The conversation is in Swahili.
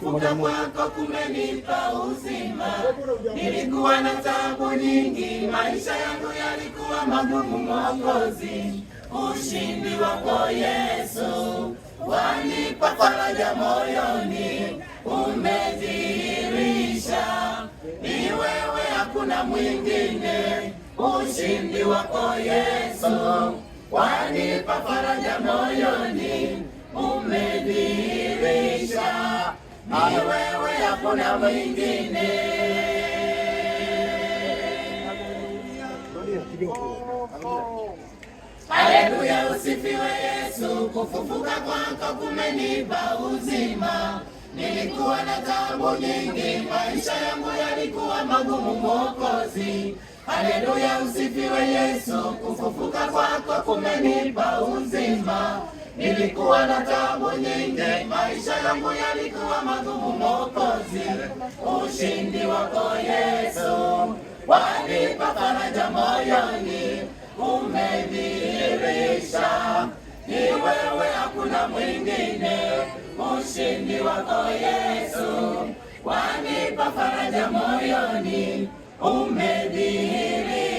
kufufuka kwako kumenipa uzima. Nilikuwa na taabu nyingi, maisha yangu yalikuwa magumu Mwokozi. Ushindi wako Yesu wanipa faraja moyoni, umedhihirisha ni wewe, hakuna mwingine. Ushindi wako Yesu wanipa faraja moyoni, umedhihirisha ni wewe, hakuna mwingine. Haleluya, usifiwe Yesu, kufufuka kwako kumenipa uzima. Nilikuwa na taabu nyingi, maisha yangu yalikuwa magumu Mwokozi. Haleluya, usifiwe Yesu, kufufuka kwako kumenipa uzima. Nilikuwa na taabu nyingi, maisha yangu yalikuwa magumu Mwokozi. Ushindi wako Yesu wanipa faraja moyoni, umedhihirisha ni wewe, hakuna mwingine. Ushindi wako Yesu wanipa faraja moyoni, umedhihirisha